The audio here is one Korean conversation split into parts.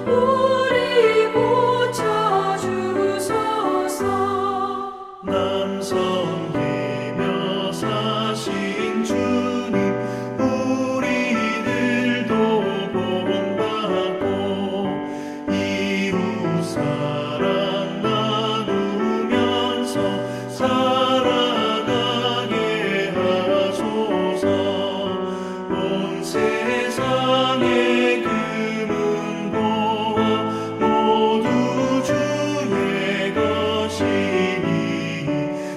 우리 고쳐주소서. 남 섬기며 사신 주님, 우리들도 본받고 이웃 사랑 나누면서 살아가게 하소서. 온 세상의 금은보화 모두 주의 것이니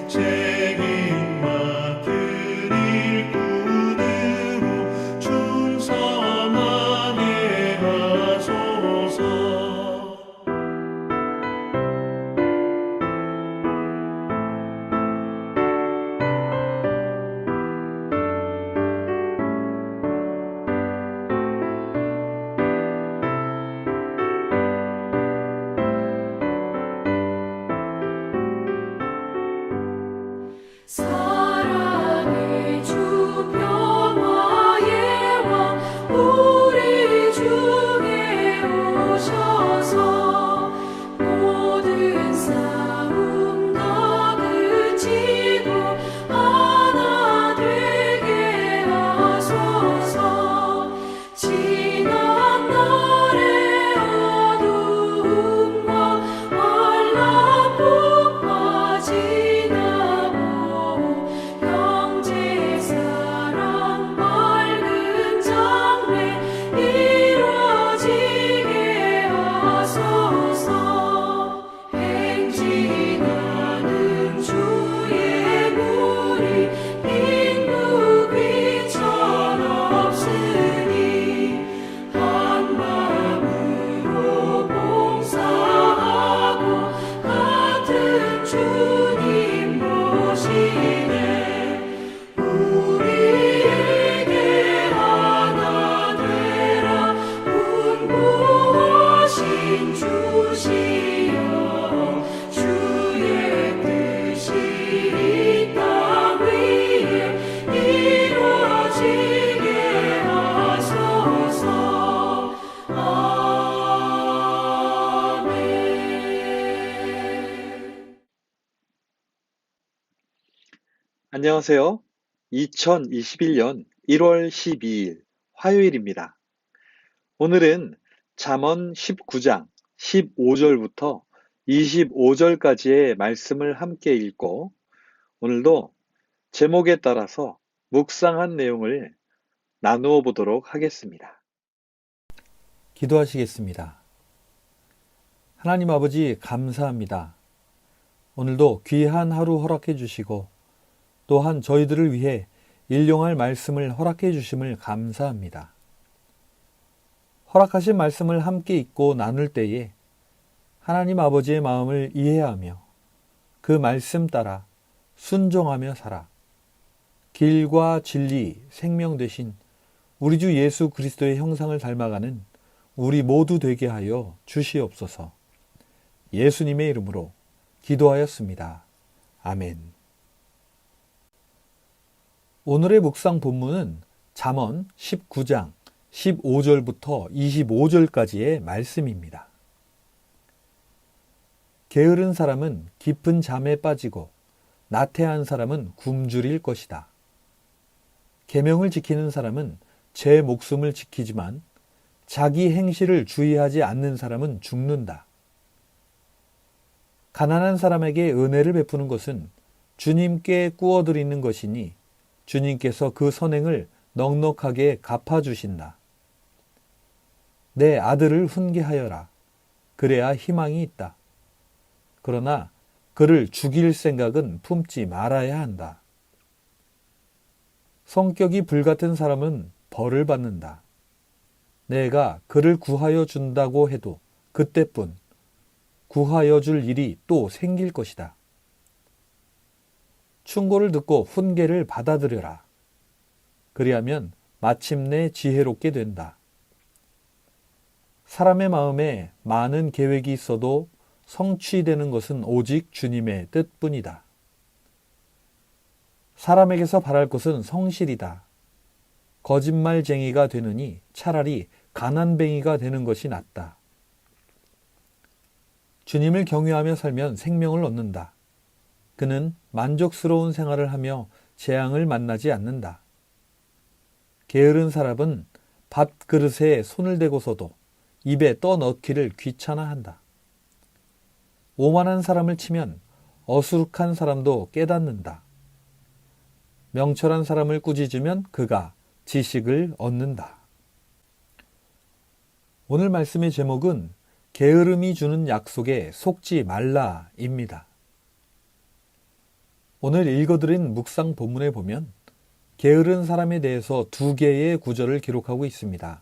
책임 맡을 일꾼으로 충성하게 하소서. 사랑의 주 평화의 왕 우리 중에 오셔서 모든 싸움 다 그치고 하나 되게 하소서. 지난 날의 어두움과 환란 풍파 지나고 형제 사랑 밝은 장래 이루어지게 하소서. 행진하는 주의 무리 빈부 귀천 없으니 한 마음으로 봉사하고 같은 주님 모시네. 우리에게 하나 되라 분부하신 주시여. 주의 뜻이 이 땅 위에 이루어지게 하소서. 아멘. 안녕하세요. 2021년 1월 12일 화요일입니다. 오늘은 잠언 19장 15절부터 25절까지의 말씀을 함께 읽고 오늘도 제목에 따라서 묵상한 내용을 나누어 보도록 하겠습니다. 기도하시겠습니다. 하나님 아버지 감사합니다. 오늘도 귀한 하루 허락해 주시고 또한 저희들을 위해 일용할 말씀을 허락해 주심을 감사합니다. 허락하신 말씀을 함께 읽고 나눌 때에 하나님 아버지의 마음을 이해하며 그 말씀 따라 순종하며 살아 길과 진리, 생명 되신 우리 주 예수 그리스도의 형상을 닮아가는 우리 모두 되게 하여 주시옵소서. 예수님의 이름으로 기도하였습니다. 아멘. 오늘의 묵상 본문은 잠언 19장 15절부터 25절까지의 말씀입니다. 게으른 사람은 깊은 잠에 빠지고 나태한 사람은 굶주릴 것이다. 계명을 지키는 사람은 제 목숨을 지키지만 자기 행실을 주의하지 않는 사람은 죽는다. 가난한 사람에게 은혜를 베푸는 것은 주님께 꾸어드리는 것이니 주님께서 그 선행을 넉넉하게 갚아주신다. 내 아들을 훈계하여라. 그래야 희망이 있다. 그러나 그를 죽일 생각은 품지 말아야 한다. 성격이 불같은 사람은 벌을 받는다. 내가 그를 구하여 준다고 해도 그때뿐 구하여 줄 일이 또 생길 것이다. 충고를 듣고 훈계를 받아들여라. 그리하면 마침내 지혜롭게 된다. 사람의 마음에 많은 계획이 있어도 성취되는 것은 오직 주님의 뜻뿐이다. 사람에게서 바랄 것은 성실이다. 거짓말쟁이가 되느니 차라리 가난뱅이가 되는 것이 낫다. 주님을 경외하며 살면 생명을 얻는다. 그는 만족스러운 생활을 하며 재앙을 만나지 않는다. 게으른 사람은 밥그릇에 손을 대고서도 입에 떠넣기를 귀찮아한다. 오만한 사람을 치면 어수룩한 사람도 깨닫는다. 명철한 사람을 꾸짖으면 그가 지식을 얻는다. 오늘 말씀의 제목은 게으름이 주는 약속에 속지 말라입니다. 오늘 읽어드린 묵상 본문에 보면 게으른 사람에 대해서 2개의 구절을 기록하고 있습니다.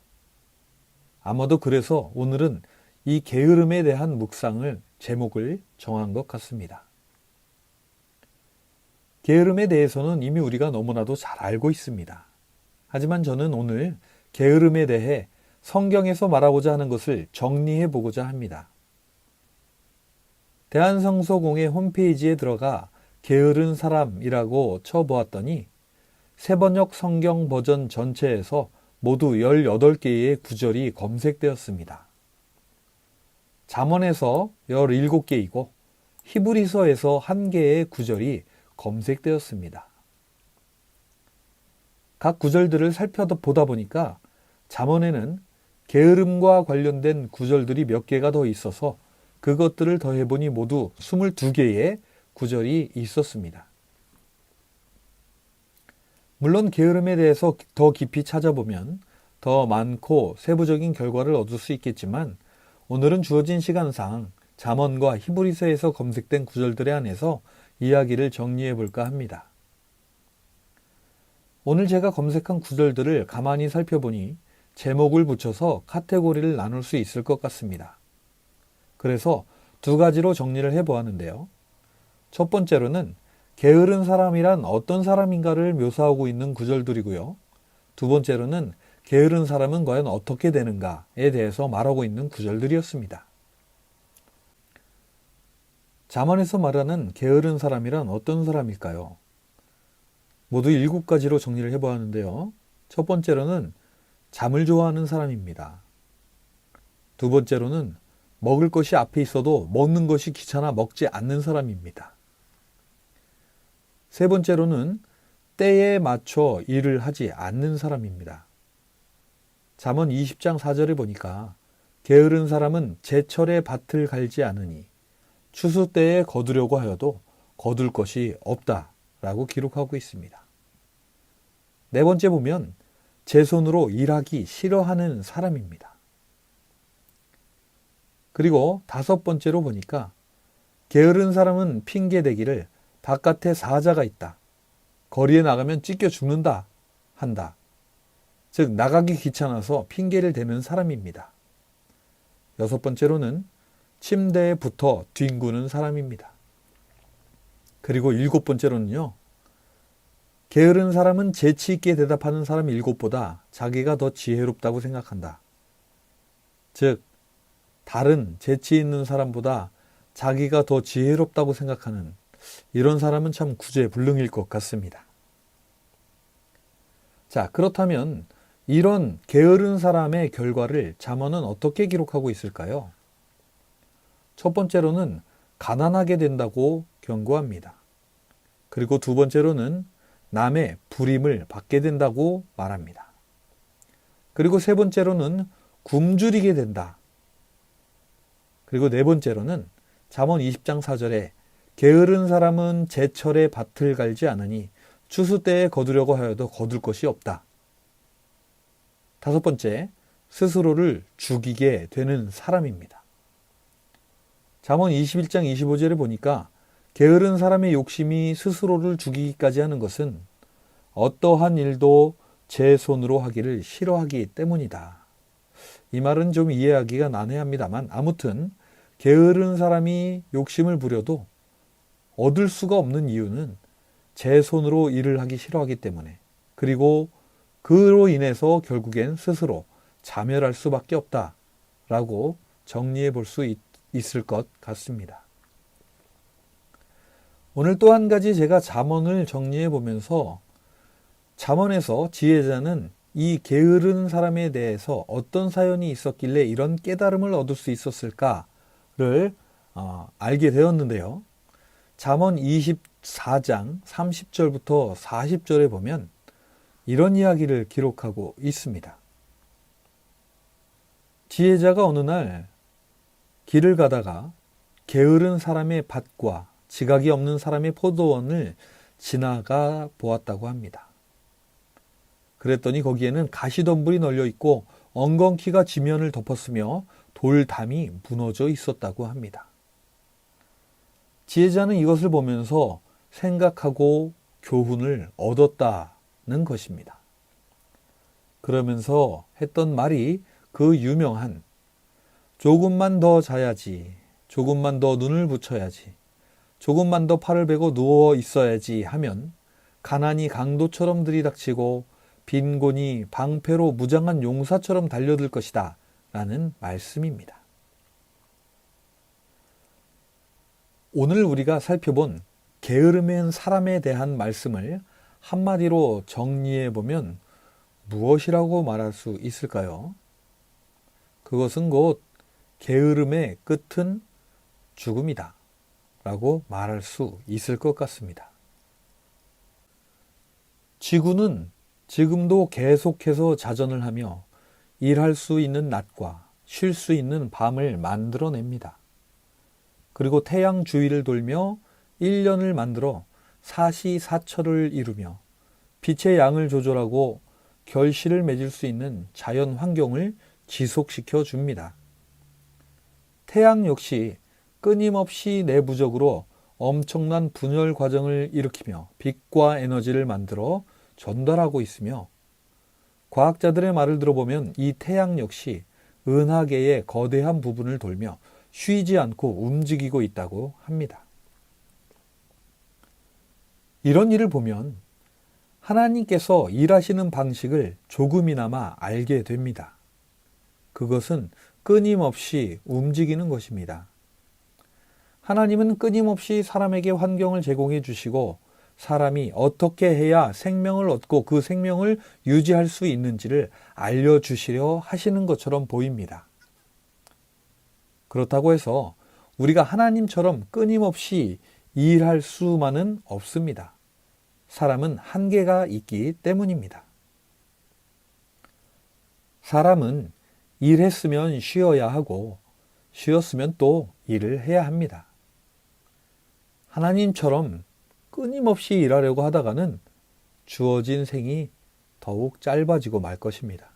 아마도 그래서 오늘은 이 게으름에 대한 묵상을 제목을 정한 것 같습니다. 게으름에 대해서는 이미 우리가 너무나도 잘 알고 있습니다. 하지만 저는 오늘 게으름에 대해 성경에서 말하고자 하는 것을 정리해 보고자 합니다. 대한성서공회 홈페이지에 들어가 게으른 사람이라고 쳐보았더니 새번역 성경 버전 전체에서 모두 18개의 구절이 검색되었습니다. 잠언에서 17개이고 히브리서에서 1개의 구절이 검색되었습니다. 각 구절들을 살펴보다 보니까 잠언에는 게으름과 관련된 구절들이 몇 개가 더 있어서 그것들을 더해보니 모두 22개의 구절이 있었습니다. 물론 게으름에 대해서 더 깊이 찾아보면 더 많고 세부적인 결과를 얻을 수 있겠지만 오늘은 주어진 시간상 잠언과 히브리서에서 검색된 구절들에 한해서 이야기를 정리해 볼까 합니다. 오늘 제가 검색한 구절들을 가만히 살펴보니 제목을 붙여서 카테고리를 나눌 수 있을 것 같습니다. 그래서 2가지로 정리를 해보았는데요. 첫 번째로는 게으른 사람이란 어떤 사람인가를 묘사하고 있는 구절들이고요. 2번째로는 게으른 사람은 과연 어떻게 되는가에 대해서 말하고 있는 구절들이었습니다. 잠언에서 말하는 게으른 사람이란 어떤 사람일까요? 모두 7가지로 정리를 해보았는데요. 첫 번째로는 잠을 좋아하는 사람입니다. 2번째로는 먹을 것이 앞에 있어도 먹는 것이 귀찮아 먹지 않는 사람입니다. 3번째로는 때에 맞춰 일을 하지 않는 사람입니다. 잠언 20장 4절에 보니까 게으른 사람은 제철에 밭을 갈지 않으니 추수 때에 거두려고 하여도 거둘 것이 없다라고 기록하고 있습니다. 4번째 보면 제 손으로 일하기 싫어하는 사람입니다. 그리고 5번째로 보니까 게으른 사람은 핑계대기를 바깥에 사자가 있다. 거리에 나가면 찢겨 죽는다. 한다. 즉 나가기 귀찮아서 핑계를 대는 사람입니다. 6번째로는 침대에 붙어 뒹구는 사람입니다. 그리고 7번째로는요. 게으른 사람은 재치 있게 대답하는 사람 7보다 자기가 더 지혜롭다고 생각한다. 즉 다른 재치 있는 사람보다 자기가 더 지혜롭다고 생각하는 이런 사람은 참 구제불능일 것 같습니다. 자, 그렇다면 이런 게으른 사람의 결과를 잠언은 어떻게 기록하고 있을까요? 첫 번째로는 가난하게 된다고 경고합니다. 그리고 2번째로는 남의 불임을 받게 된다고 말합니다. 그리고 3번째로는 굶주리게 된다. 그리고 4번째로는 잠언 20장 4절에 게으른 사람은 제철에 밭을 갈지 않으니 추수 때에 거두려고 하여도 거둘 것이 없다. 5번째, 스스로를 죽이게 되는 사람입니다. 잠언 21장 25절에 보니까 게으른 사람의 욕심이 스스로를 죽이기까지 하는 것은 어떠한 일도 제 손으로 하기를 싫어하기 때문이다. 이 말은 좀 이해하기가 난해합니다만 아무튼 게으른 사람이 욕심을 부려도 얻을 수가 없는 이유는 제 손으로 일을 하기 싫어하기 때문에 그리고 그로 인해서 결국엔 스스로 자멸할 수밖에 없다라고 정리해 볼 수 있을 것 같습니다. 오늘 또 한 가지 제가 잠언을 정리해 보면서 잠언에서 지혜자는 이 게으른 사람에 대해서 어떤 사연이 있었길래 이런 깨달음을 얻을 수 있었을까를 알게 되었는데요. 잠언 24장 30절부터 40절에 보면 이런 이야기를 기록하고 있습니다. 지혜자가 어느 날 길을 가다가 게으른 사람의 밭과 지각이 없는 사람의 포도원을 지나가 보았다고 합니다. 그랬더니 거기에는 가시덤불이 널려 있고 엉겅퀴가 지면을 덮었으며 돌담이 무너져 있었다고 합니다. 지혜자는 이것을 보면서 생각하고 교훈을 얻었다는 것입니다. 그러면서 했던 말이 그 유명한 조금만 더 자야지, 조금만 더 눈을 붙여야지, 조금만 더 팔을 베고 누워 있어야지 하면 가난이 강도처럼 들이닥치고 빈곤이 방패로 무장한 용사처럼 달려들 것이다 라는 말씀입니다. 오늘 우리가 살펴본 게으름한 사람에 대한 말씀을 한마디로 정리해 보면 무엇이라고 말할 수 있을까요? 그것은 곧 게으름의 끝은 죽음이다 라고 말할 수 있을 것 같습니다. 지구는 지금도 계속해서 자전을 하며 일할 수 있는 낮과 쉴 수 있는 밤을 만들어냅니다. 그리고 태양 주위를 돌며 1년을 만들어 사시사철을 이루며 빛의 양을 조절하고 결실을 맺을 수 있는 자연 환경을 지속시켜 줍니다. 태양 역시 끊임없이 내부적으로 엄청난 분열 과정을 일으키며 빛과 에너지를 만들어 전달하고 있으며 과학자들의 말을 들어보면 이 태양 역시 은하계의 거대한 부분을 돌며 쉬지 않고 움직이고 있다고 합니다. 이런 일을 보면 하나님께서 일하시는 방식을 조금이나마 알게 됩니다. 그것은 끊임없이 움직이는 것입니다. 하나님은 끊임없이 사람에게 환경을 제공해 주시고 사람이 어떻게 해야 생명을 얻고 그 생명을 유지할 수 있는지를 알려주시려 하시는 것처럼 보입니다. 그렇다고 해서 우리가 하나님처럼 끊임없이 일할 수만은 없습니다. 사람은 한계가 있기 때문입니다. 사람은 일했으면 쉬어야 하고 쉬었으면 또 일을 해야 합니다. 하나님처럼 끊임없이 일하려고 하다가는 주어진 생이 더욱 짧아지고 말 것입니다.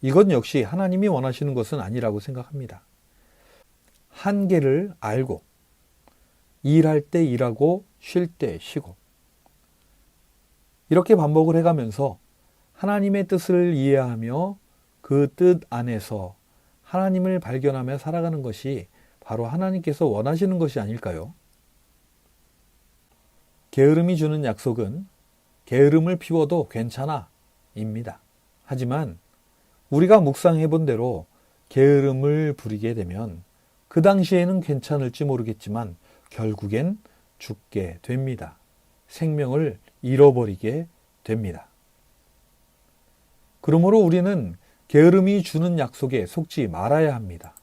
이건 역시 하나님이 원하시는 것은 아니라고 생각합니다. 한계를 알고 일할 때 일하고 쉴 때 쉬고 이렇게 반복을 해가면서 하나님의 뜻을 이해하며 그 뜻 안에서 하나님을 발견하며 살아가는 것이 바로 하나님께서 원하시는 것이 아닐까요? 게으름이 주는 약속은 게으름을 피워도 괜찮아 입니다. 하지만 우리가 묵상해 본 대로 게으름을 부리게 되면 그 당시에는 괜찮을지 모르겠지만 결국엔 죽게 됩니다. 생명을 잃어버리게 됩니다. 그러므로 우리는 게으름이 주는 약속에 속지 말아야 합니다.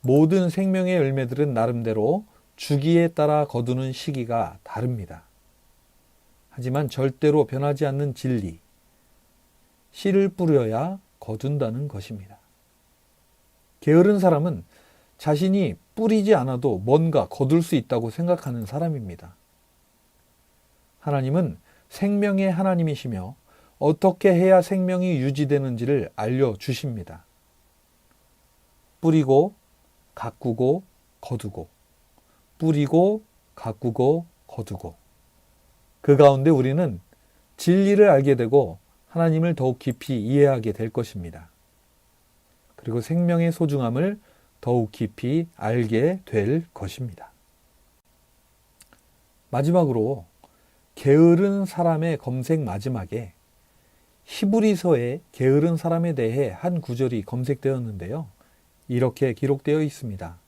모든 생명의 열매들은 나름대로 주기에 따라 거두는 시기가 다릅니다. 하지만 절대로 변하지 않는 진리, 씨를 뿌려야 거둔다는 것입니다. 게으른 사람은 자신이 뿌리지 않아도 뭔가 거둘 수 있다고 생각하는 사람입니다. 하나님은 생명의 하나님이시며 어떻게 해야 생명이 유지되는지를 알려주십니다. 뿌리고 가꾸고 거두고 뿌리고 가꾸고 거두고 그 가운데 우리는 진리를 알게 되고 하나님을 더욱 깊이 이해하게 될 것입니다. 그리고 생명의 소중함을 더욱 깊이 알게 될 것입니다. 마지막으로 게으른 사람의 검색 마지막에 히브리서의 게으른 사람에 대해 한 구절이 검색되었는데요. 이렇게 기록되어 있습니다.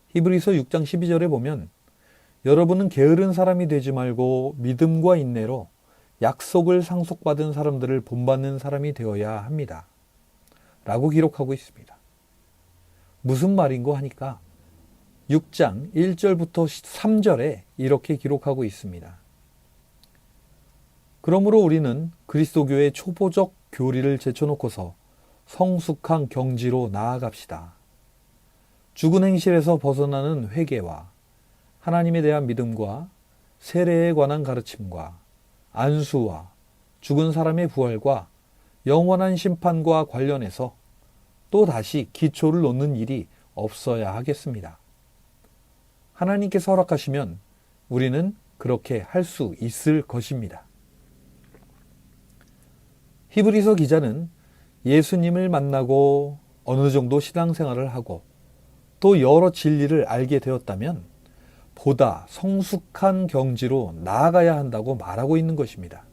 히브리서 6장 12절에 보면 여러분은 게으른 사람이 되지 말고 믿음과 인내로 약속을 상속받은 사람들을 본받는 사람이 되어야 합니다. 라고 기록하고 있습니다. 무슨 말인고 하니까 6장 1절부터 3절에 이렇게 기록하고 있습니다. 그러므로 우리는 그리스도교의 초보적 교리를 제쳐놓고서 성숙한 경지로 나아갑시다. 죽은 행실에서 벗어나는 회개와 하나님에 대한 믿음과 세례에 관한 가르침과 안수와 죽은 사람의 부활과 영원한 심판과 관련해서 또 다시 기초를 놓는 일이 없어야 하겠습니다. 하나님께서 허락하시면 우리는 그렇게 할 수 있을 것입니다. 히브리서 기자는 예수님을 만나고 어느 정도 신앙생활을 하고 또 여러 진리를 알게 되었다면 보다 성숙한 경지로 나아가야 한다고 말하고 있는 것입니다.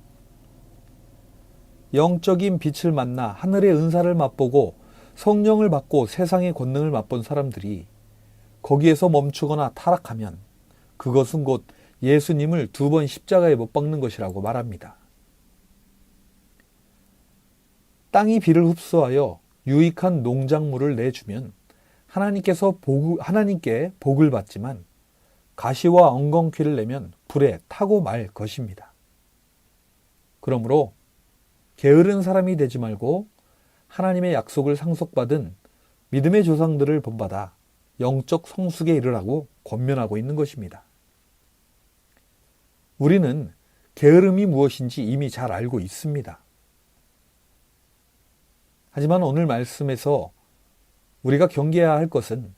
영적인 빛을 만나 하늘의 은사를 맛보고 성령을 받고 세상의 권능을 맛본 사람들이 거기에서 멈추거나 타락하면 그것은 곧 예수님을 2번 십자가에 못 박는 것이라고 말합니다. 땅이 비를 흡수하여 유익한 농작물을 내주면 하나님께 복을 받지만 가시와 엉겅퀴를 내면 불에 타고 말 것입니다. 그러므로 게으른 사람이 되지 말고 하나님의 약속을 상속받은 믿음의 조상들을 본받아 영적 성숙에 이르라고 권면하고 있는 것입니다. 우리는 게으름이 무엇인지 이미 잘 알고 있습니다. 하지만 오늘 말씀에서 우리가 경계해야 할 것은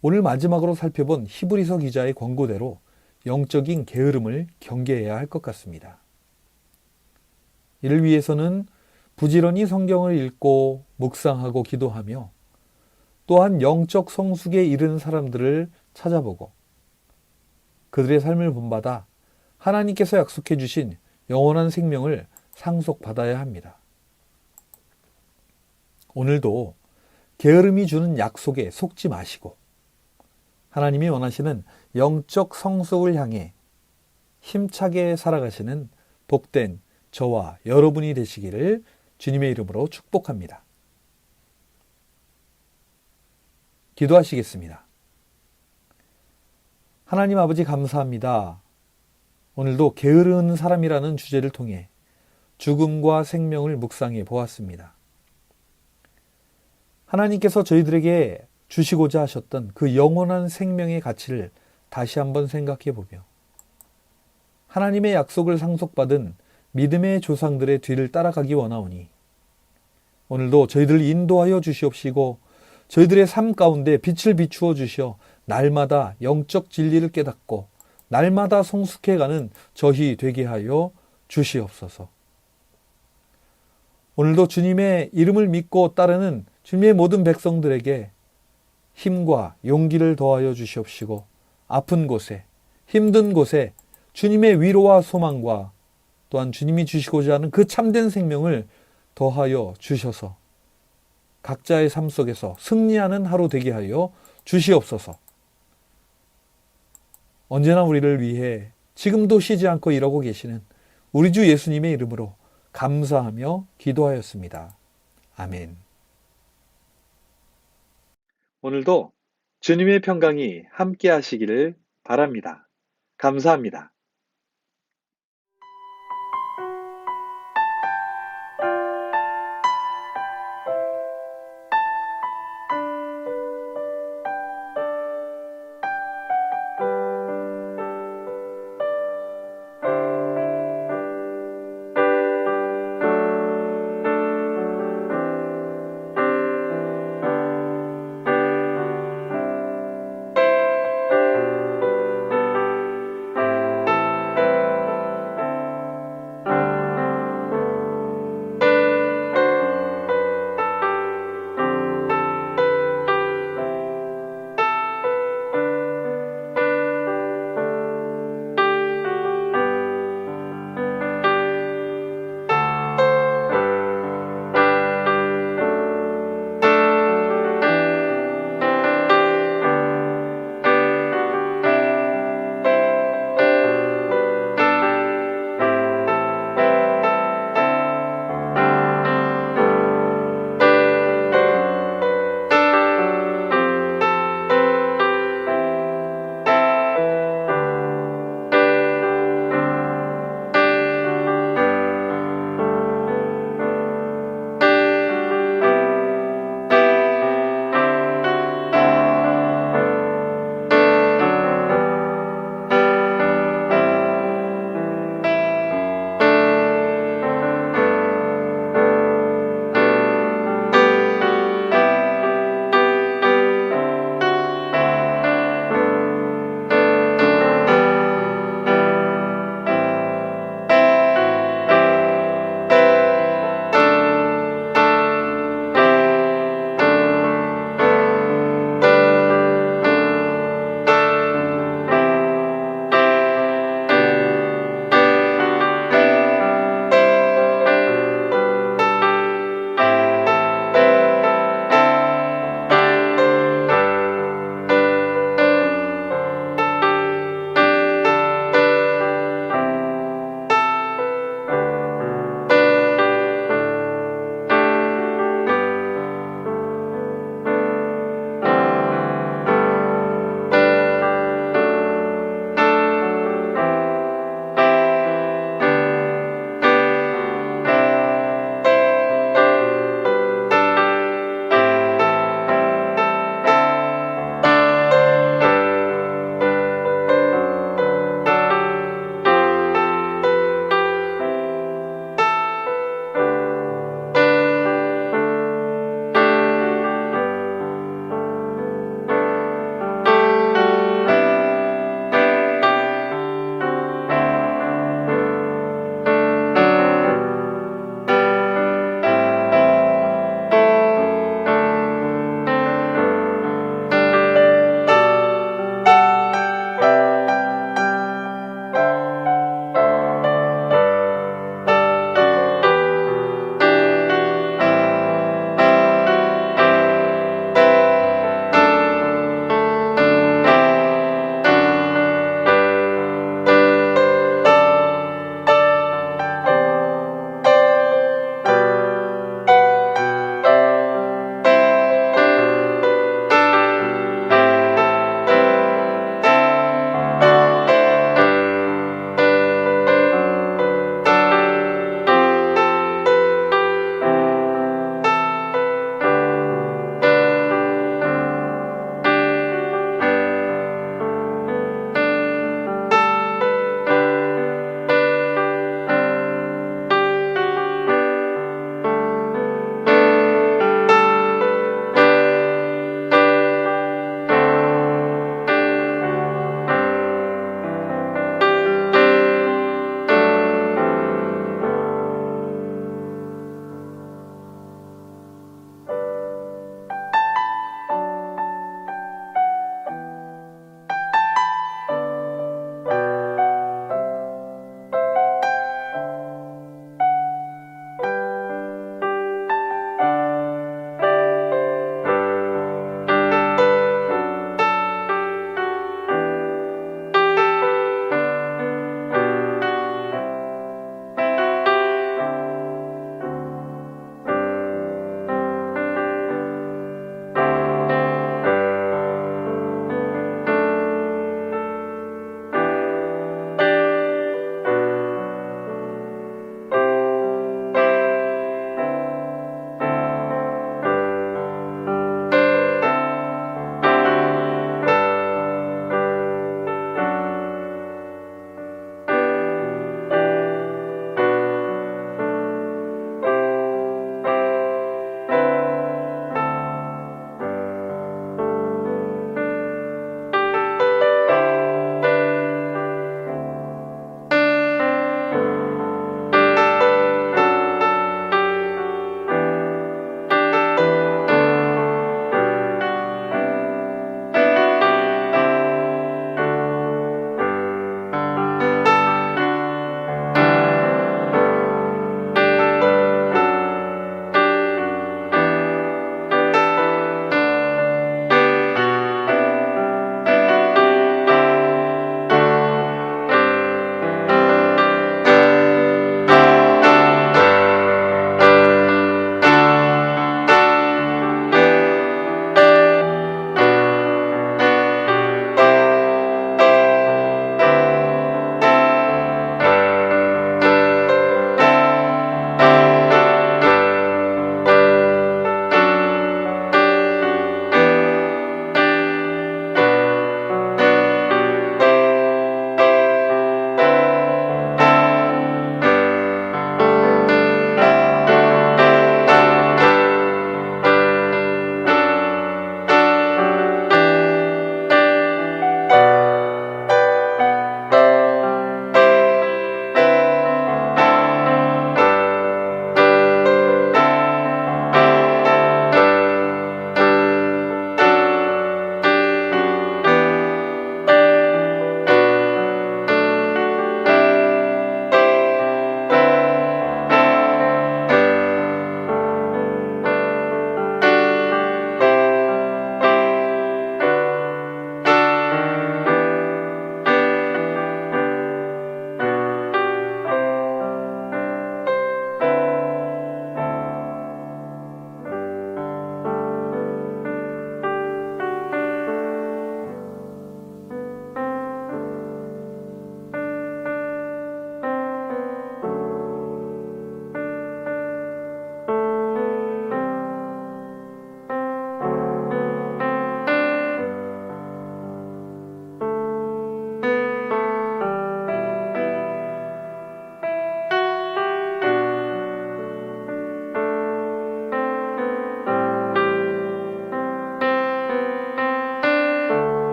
오늘 마지막으로 살펴본 히브리서 기자의 권고대로 영적인 게으름을 경계해야 할 것 같습니다. 이를 위해서는 부지런히 성경을 읽고 묵상하고 기도하며 또한 영적 성숙에 이른 사람들을 찾아보고 그들의 삶을 본받아 하나님께서 약속해 주신 영원한 생명을 상속받아야 합니다. 오늘도 게으름이 주는 약속에 속지 마시고 하나님이 원하시는 영적 성숙을 향해 힘차게 살아가시는 복된 저와 여러분이 되시기를 주님의 이름으로 축복합니다. 기도하시겠습니다. 하나님 아버지 감사합니다. 오늘도 게으른 사람이라는 주제를 통해 죽음과 생명을 묵상해 보았습니다. 하나님께서 저희들에게 주시고자 하셨던 그 영원한 생명의 가치를 다시 한번 생각해 보며 하나님의 약속을 상속받은 믿음의 조상들의 뒤를 따라가기 원하오니 오늘도 저희들을 인도하여 주시옵시고 저희들의 삶 가운데 빛을 비추어 주시어 날마다 영적 진리를 깨닫고 날마다 성숙해가는 저희 되게 하여 주시옵소서. 오늘도 주님의 이름을 믿고 따르는 주님의 모든 백성들에게 힘과 용기를 더하여 주시옵시고 아픈 곳에 힘든 곳에 주님의 위로와 소망과 또한 주님이 주시고자 하는 그 참된 생명을 더하여 주셔서 각자의 삶 속에서 승리하는 하루 되게 하여 주시옵소서. 언제나 우리를 위해 지금도 쉬지 않고 일하고 계시는 우리 주 예수님의 이름으로 감사하며 기도하였습니다. 아멘. 오늘도 주님의 평강이 함께 하시기를 바랍니다. 감사합니다.